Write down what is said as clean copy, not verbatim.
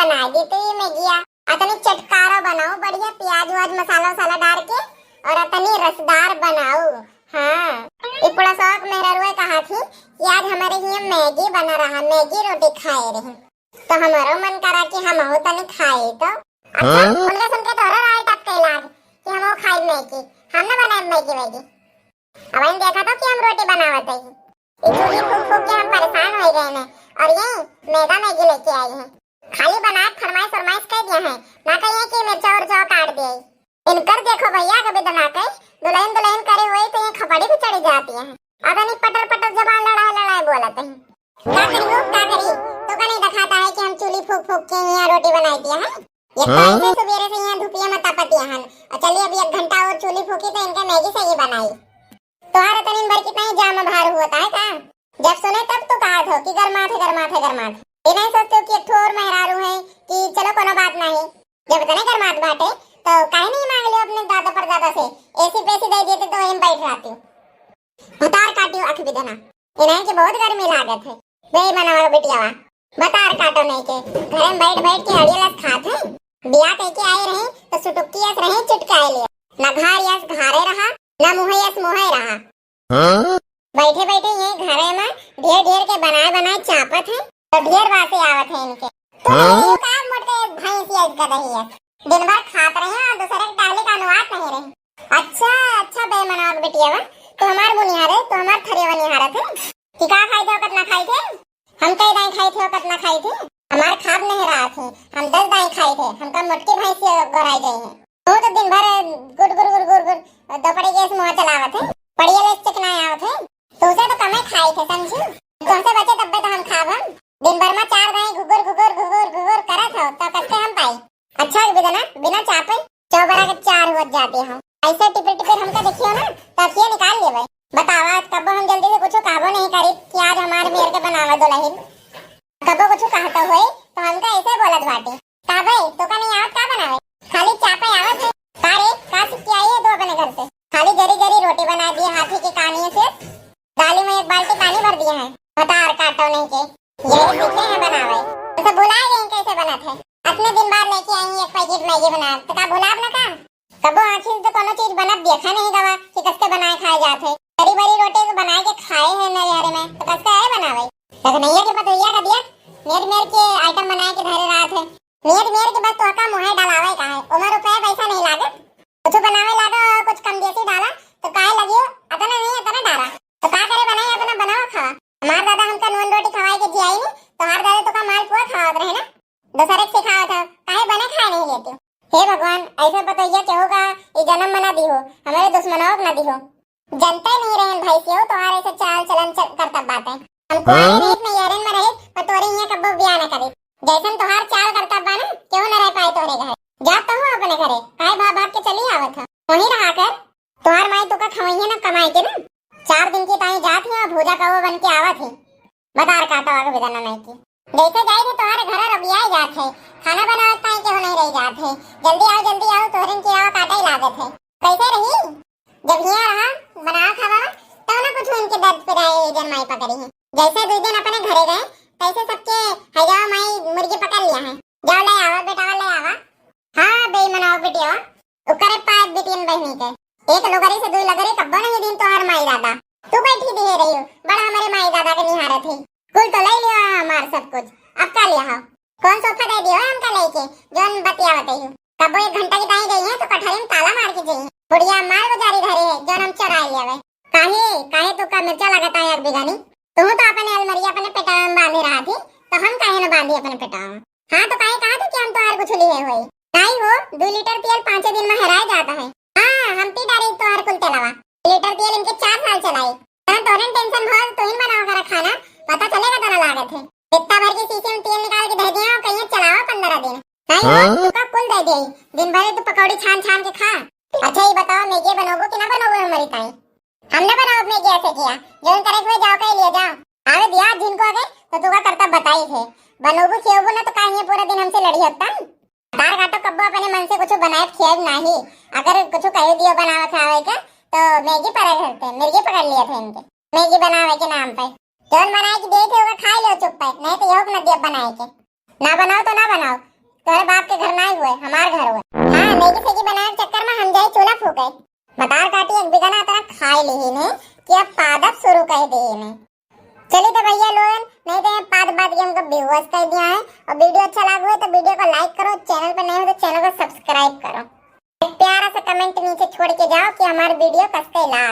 बना दी तो ये मैगिया अतनी चटकारा बनाओ बढ़िया प्याज वाज मसाला वसाला डाल के और अतनी रसदार बनाओ। हाँ इपड़ा शौक मेरा रोए कहा थी कि आज हमारे यहाँ मैगी बना रहा, मैगी रोटी खाए रहे तो हमारा मन करा कि हम हो तनी खाए तो अच्छा उनका सुन के तोरा राय टप के लाग कि हम वो खाए मैगी, हमने बनाए मैगी वैगी। अब इन देखा तो कि हम रोटी बनावत है चूल्ही फूक फूक के हम परेशान हो गए हैं और ये मैदा मैगी लेके आए हैं। खाली बना फरमाइश फरमाइश कह दिया है ना कहिए कि मिर्चा और जौ काट दिए। इनकर देखो भैया कभी दना के दुल्हन दुल्हन करे हुए तो ये खपड़ी भी चढ़ी जाती है। अब नहीं पटर पटर जबान लड़ाई बोलते हैं क्या करी तो का नहीं दिखाता है कि हम चूल्ही फूक फूक के यहाँ रोटी बनाई दिया है। ये कैसे सवेरे से यहाँ धुपिया में तपतिया हैं और चलिए अभी 1 घंटा और चूल्ही फूकी तो इनके मैगी से ही बनाई। तुम्हारा तनिन भर कितना ही जाम भार होता है का जब सुने तब तो कहा था कि गरमात ये नहीं सोचते कि एक ठोर मेहरारू है कि चलो कोनो बात नहीं जब तने गरमात बाटे तो काहे नहीं मांग लियो अपने दादा पर दादा से ऐसी पैसे दे देते तो हम बैठ जाती बतार काटियो आंख भी देना इन्हें की बहुत गर्मी लागत है वे बनावा बेटियावा बतार काटो नहीं के घर में बैठ बैठ के हड़िया लस खात है बिया कह के आए रहे तो सुटुक्की यस रहे चुटकाए लिए ना घर यस घारे रहा ना मुहे यस मुहे रहा। बैठे बैठे ये घरे में ढेर ढेर के बनाए चापत है तो ढेर वासे आवत है इनके तो ये काम मोटे भैंस यस कर रही है दिन भर खात रहे और दूसरे के डाले का अनुवाद नहीं रहे। अच्छा बेमनाव बेटियावा तो हमार बुनिहारे तो हमार थरेवा निहारा थे कि का खाई थे वक्त ना खाई थे हम कई दाई खाई थे वक्त ना खाई थे हमार खाब नहीं रहा थे हम 10 दाई खाई थे हमका मोटकी भैंस गराई गई है वो तो दिन भर गुड़ दोपहर के मुँह चलावत है पड़िया ले चिकना आवत है तो उसे तो कम खाई थे समझी तुमसे बचे तब तो हम खाब हम दिन भर में 4 दाई घुगुर करत हो तो कैसे हम पाई। अच्छा बिना चापे चौबरा के 4 हो जाते हो ऐसे टिपर हमका देखियो ना तो अखियां निकाल लेवे बतावा कब हम जल्दी से कुछ कहबो नहीं करी कि आज हमारे मेर के बनावा दो लहिन कब कुछ कहता होए तो हमका ऐसे बोलत बाटे का भाई तो का नहीं आवत का बनावे खाली चापे आवत है कारे का सीख आई है तो अपने घर से खाली जरी रोटी बना दी हाथी के कानी से दाली में 1 बाल्टी पानी भर दिया है बतार काटो नहीं के यही सीखे हैं बनावे तो बुलाए गए कैसे बनत है अपने दिन बाद लेके आई 1 पैकेट मैगी बना तो का भुलाब ना का कबो आखिर तो कोनो चीज बनत देखा नहीं गवा कि कसके बनाए खाए जाते बड़ी बड़ी रोटी को बनाए के खाए हैं नजारे में तो कसके आए बनावे लेकिन नैया के पतोइया का दिया मेर के आइटम बनाए के धरे रात है मेर के बस तो का मुहे डालावे का है उमर रुपए पैसा नहीं लागत कुछ बनावे लागा कुछ कम देसी डाला तो काहे लगियो अतना नहीं अतना डाला तो का करे बनाए अपना बनावा खा हमार दादा हमका नून रोटी खवाए के जियाई नहीं तो हर दादा तो का माल पुआ खावत रहे ना दूसरे से खावत था काहे बने खाए नहीं लेते। हे भगवान ऐसे बताइए क्या होगा ये जन्म मना दी हो हमारे दुश्मनों को ना दी हो जनता नहीं रहे भाई से हो तुम्हारे से चाल चलन करता बात है हमको रेत में यारन में रहे पर तोरे यहाँ कब्बो बिया ना करे जैसन तोहार चाल करता बाना क्यों ना रह पाए तोरे घर जा तो हो अपने घरे काहे भाग के चली आवत है वहीं रहा कर तोहार माई तो का खवैया ना कमाई के ना 4 दिन की ताई जात है और भूजा कौवा बन के आवत है बतार काटा आगे बिदाना नहीं की जैसे जाए थे तुम्हारे घर रबिया जात है खाना बनावत ताई के हो नहीं रही जात है जल्दी आओ तोहरन की आवा काटा ही लागत है कैसे रही जब यहाँ रहा बना खावा तो ना कुछ इनके दर्द पे रहे जन माई पकड़ी है जैसे 2 दिन अपने घरे गए तैसे सबके हजाओ माई मुर्गी पकड़ लिया है जाओ ले आवा बेटा ले आवा। हाँ बेईमानाओ बेटिया उकरे 5 बेटियन बहनी के एक लोगरी से 2 लगरी कब्बो नहीं दिन तो हर माई दादा तू बैठी दे रही हो बड़ा हमारे माई दादा के निहारे थे कुल तो ले लिया हमार सब कुछ अब का लिया हो कौन सोफा दे दियो हमका लेके जोन बतिया बताई कब्बो 1 घंटा की ताई गई है तो कठहरी में ताला मार के जाई बुढ़िया मार गुजारी धरे है जोन हम चढ़ा लिया वे काहे तो का मिर्चा लगाता है 1 बिगानी तुम तो अपने अलमरिया अपने पेटा में बांधे रहा थी तो हम काहे ना बांधी अपने पेटा में। हाँ तो काहे कहा था कि हम तो हर कुछ लिए हुए नहीं हो 2 लीटर तेल 5 दिन में हराया जाता है। हाँ हम पी डाली तो हर कुल चलावा लीटर तेल इनके 4 साल चलाई तोरन टेंशन बहुत तो इन बनाओ कर खाना पता चलेगा तना लागत है इतना भर के शीशे में तेल निकाल के दे दिया और कहीं चलावा 15 दिन नहीं हो तो का कुल दे दे दिन भर तो पकौड़ी छान के खा। अच्छा ये बताओ मैगी बनोगे कि ना बनोगे हमारी ताई हमने बनाओ मैगी ऐसे किया जो करे हुए जाओ कहीं ले जाओ आवे दिया जिनको आगे तो तू का करता बताई थे बनोबू खियोबू ना तो काहे पूरा दिन हमसे लड़ी होता तार काटो कब्बो अपने मन से कुछ बनाए खियाब नहीं अगर कुछ कह दियो बनावे खावे का तो मैगी पर रहते मिर्गी पकड़ लिए थे इनके मैगी बनावे के नाम पे जोन बनाए कि दे थे होगा खा लो चुप पे नहीं तो योग न दिया बनाए के ना बनाओ तो ना बनाओ तोहरे बाप के घर ना हुए, हमार घर हुए। हाँ, मैगी सैगी बनाए के चक्कर में हम जाए चूल्हा फूके। मतार काटी एक बिगना तरह खाए ली ने कि अब पादप शुरू कर दी ने। चलिए तो भैया लोग, नहीं तो पाद बात के हमको बेहोश कर दिया है। और वीडियो अच्छा लगा हो तो वीडियो को लाइक करो, चैनल पर नए हो तो चैनल को सब्सक्राइब करो। एक प्यारा सा कमेंट नीचे छोड़ के जाओ कि हमारी वीडियो कैसे लगा।